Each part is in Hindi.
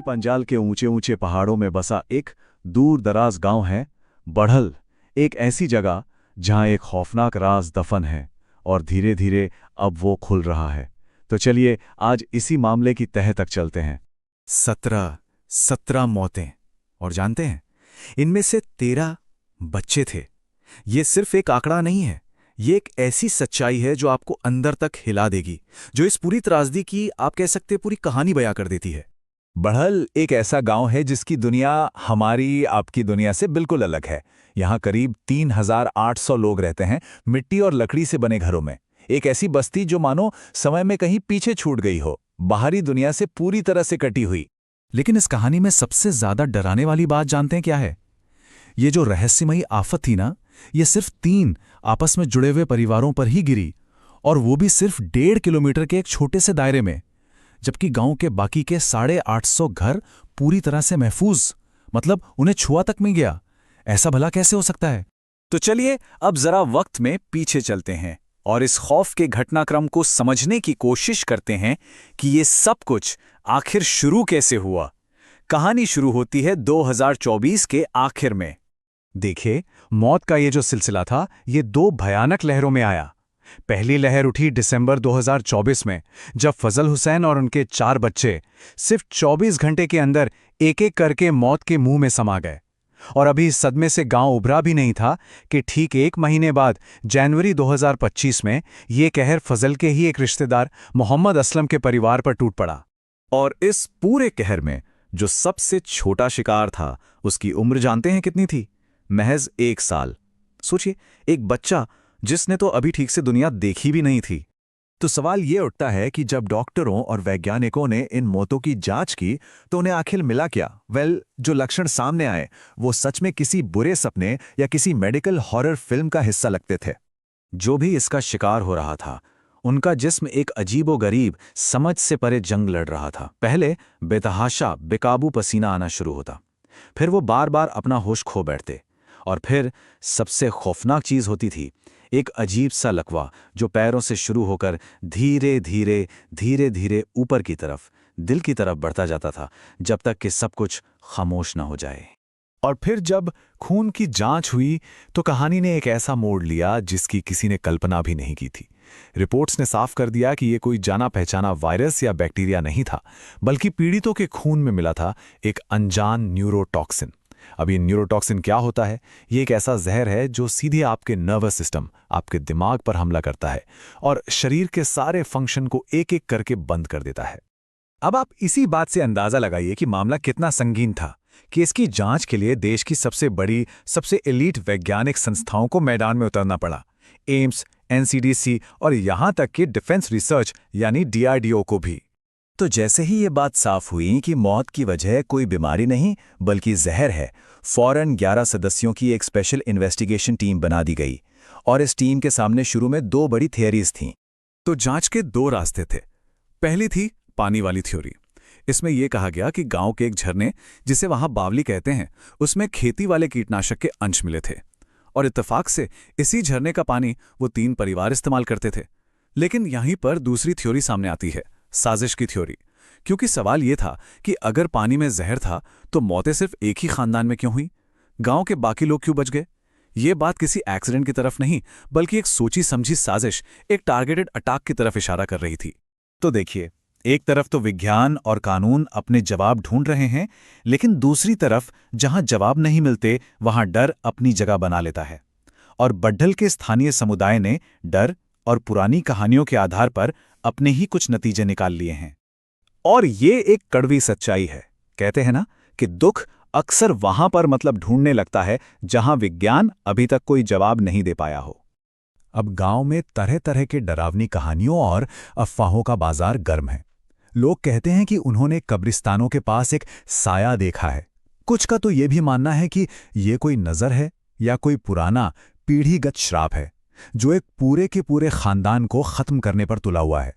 पंजाल के ऊंचे ऊंचे पहाड़ों में बसा एक दूर दराज गांव है बढ़ल। एक ऐसी जगह जहां एक खौफनाक राज दफन है और धीरे धीरे अब वो खुल रहा है। तो चलिए आज इसी मामले की तह तक चलते हैं। 17 मौतें, और जानते हैं इनमें से 13 बच्चे थे। ये सिर्फ एक आंकड़ा नहीं है, ये एक ऐसी सच्चाई है जो आपको अंदर तक हिला देगी, जो इस पूरी त्रासदी की आप कह सकते पूरी कहानी बयां कर देती है। बढ़ल एक ऐसा गांव है जिसकी दुनिया हमारी आपकी दुनिया से बिल्कुल अलग है। यहाँ करीब 3800 लोग रहते हैं, मिट्टी और लकड़ी से बने घरों में। एक ऐसी बस्ती जो मानो समय में कहीं पीछे छूट गई हो, बाहरी दुनिया से पूरी तरह से कटी हुई। लेकिन इस कहानी में सबसे ज्यादा डराने वाली बात जानते हैं क्या है? ये जो रहस्यमयी आफत थी ना, ये सिर्फ 3 आपस में जुड़े हुए परिवारों पर ही गिरी, और वो भी सिर्फ 1.5 किलोमीटर के एक छोटे से दायरे में, जबकि गांव के बाकी के 850 घर पूरी तरह से महफूज, मतलब उन्हें छुआ तक नहीं गया। ऐसा भला कैसे हो सकता है? तो चलिए अब जरा वक्त में पीछे चलते हैं और इस खौफ के घटनाक्रम को समझने की कोशिश करते हैं कि ये सब कुछ आखिर शुरू कैसे हुआ। कहानी शुरू होती है 2024 के आखिर में। देखिए, मौत का ये जो सिलसिला था, ये 2 भयानक लहरों में आया। पहली लहर उठी दिसंबर 2024 में, जब फजल हुसैन और उनके 4 बच्चे सिर्फ 24 घंटे के अंदर एक एक करके मौत के मुंह में समा गए। और अभी इस सदमे से गांव उभरा भी नहीं था कि ठीक 1 महीने बाद जनवरी 2025 में ये कहर फजल के ही एक रिश्तेदार मोहम्मद असलम के परिवार पर टूट पड़ा। और इस पूरे कहर में जो सबसे छोटा शिकार था, उसकी उम्र जानते हैं कितनी थी? महज 1 साल। सोचिए, एक बच्चा जिसने तो अभी ठीक से दुनिया देखी भी नहीं थी। तो सवाल ये उठता है कि जब डॉक्टरों और वैज्ञानिकों ने इन मौतों की जांच की तो उन्हें आखिर मिला क्या? जो लक्षण सामने आए वो सच में किसी बुरे सपने या किसी मेडिकल हॉरर फिल्म का हिस्सा लगते थे। जो भी इसका शिकार हो रहा था, उनका जिस्म एक अजीबोगरीब समझ से परे जंग लड़ रहा था। पहले बेतहाशा बेकाबू पसीना आना शुरू होता, फिर वो बार बार अपना होश खो बैठते, और फिर सबसे खौफनाक चीज होती थी, एक अजीब सा लकवा जो पैरों से शुरू होकर धीरे धीरे ऊपर की तरफ, दिल की तरफ बढ़ता जाता था, जब तक कि सब कुछ खामोश न हो जाए। और फिर जब खून की जांच हुई तो कहानी ने एक ऐसा मोड़ लिया जिसकी किसी ने कल्पना भी नहीं की थी। रिपोर्ट्स ने साफ कर दिया कि ये कोई जाना पहचाना वायरस या बैक्टीरिया नहीं था, बल्कि पीड़ितों के खून में मिला था एक अनजान न्यूरोटॉक्सिन। अब ये न्यूरोटॉक्सिन क्या होता है? ये एक ऐसा जहर है जो सीधे आपके नर्वस सिस्टम, आपके दिमाग पर हमला करता है और शरीर के सारे फंक्शन को एक एक करके बंद कर देता है। अब आप इसी बात से अंदाजा लगाइए कि मामला कितना संगीन था कि इसकी जांच के लिए देश की सबसे बड़ी, सबसे एलीट वैज्ञानिक संस्थाओं को मैदान में उतरना पड़ा। एम्स, एनसीडीसी और यहां तक कि डिफेंस रिसर्च यानी डीआरडीओ को भी। तो जैसे ही ये बात साफ हुई कि मौत की वजह कोई बीमारी नहीं बल्कि जहर है, फौरन 11 सदस्यों की एक स्पेशल इन्वेस्टिगेशन टीम बना दी गई। और इस टीम के सामने शुरू में 2 बड़ी थियरीज थीं। तो जांच के 2 रास्ते थे। पहली थी पानी वाली थ्योरी। इसमें यह कहा गया कि गांव के एक झरने, जिसे वहां बावली कहते हैं, उसमें खेती वाले कीटनाशक के अंश मिले थे, और इत्तेफाक से इसी झरने का पानी वो 3 परिवार इस्तेमाल करते थे। लेकिन यहीं पर दूसरी थ्योरी सामने आती है, साजिश की थ्योरी। क्योंकि सवाल यह था कि अगर पानी में जहर था तो मौतें सिर्फ एक ही खानदान में क्यों हुई? गांव के बाकी लोग क्यों बच गए? ये बात किसी एक्सीडेंट की तरफ नहीं, बल्कि एक सोची समझी साजिश, एक टारगेटेड अटैक की तरफ इशारा कर रही थी। तो देखिए, एक तरफ तो विज्ञान और कानून अपने जवाब ढूंढ रहे हैं, लेकिन दूसरी तरफ जहां जवाब नहीं मिलते वहां डर अपनी जगह बना लेता है। और बढ़ल के स्थानीय समुदाय ने डर और पुरानी कहानियों के आधार पर अपने ही कुछ नतीजे निकाल लिए हैं। और ये एक कड़वी सच्चाई है। कहते हैं ना कि दुख अक्सर वहां पर मतलब ढूंढने लगता है जहां विज्ञान अभी तक कोई जवाब नहीं दे पाया हो। अब गांव में तरह तरह के डरावनी कहानियों और अफवाहों का बाजार गर्म है। लोग कहते हैं कि उन्होंने कब्रिस्तानों के पास एक साया देखा है। कुछ का तो ये भी मानना है कि ये कोई नज़र है या कोई पुराना पीढ़ीगत श्राप है जो एक पूरे के पूरे खानदान को खत्म करने पर तुला हुआ है।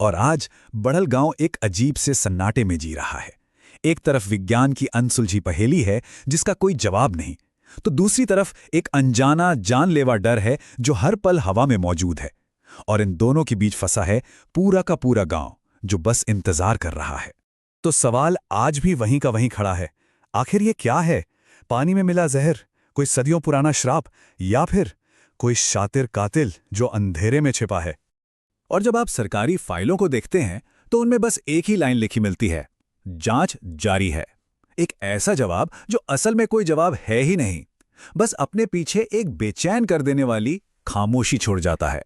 और आज बढ़ल गांव एक अजीब से सन्नाटे में जी रहा है। एक तरफ विज्ञान की अनसुलझी पहेली है जिसका कोई जवाब नहीं, तो दूसरी तरफ एक अनजाना जानलेवा डर है जो हर पल हवा में मौजूद है। और इन दोनों के बीच फंसा है पूरा का पूरा गांव, जो बस इंतजार कर रहा है। तो सवाल आज भी वहीं का वहीं खड़ा है। आखिर ये क्या है? पानी में मिला जहर, कोई सदियों पुराना श्राप, या फिर कोई शातिर कातिल जो अंधेरे में छिपा है? और जब आप सरकारी फाइलों को देखते हैं तो उनमें बस एक ही लाइन लिखी मिलती है, जांच जारी है। एक ऐसा जवाब जो असल में कोई जवाब है ही नहीं, बस अपने पीछे एक बेचैन कर देने वाली खामोशी छोड़ जाता है।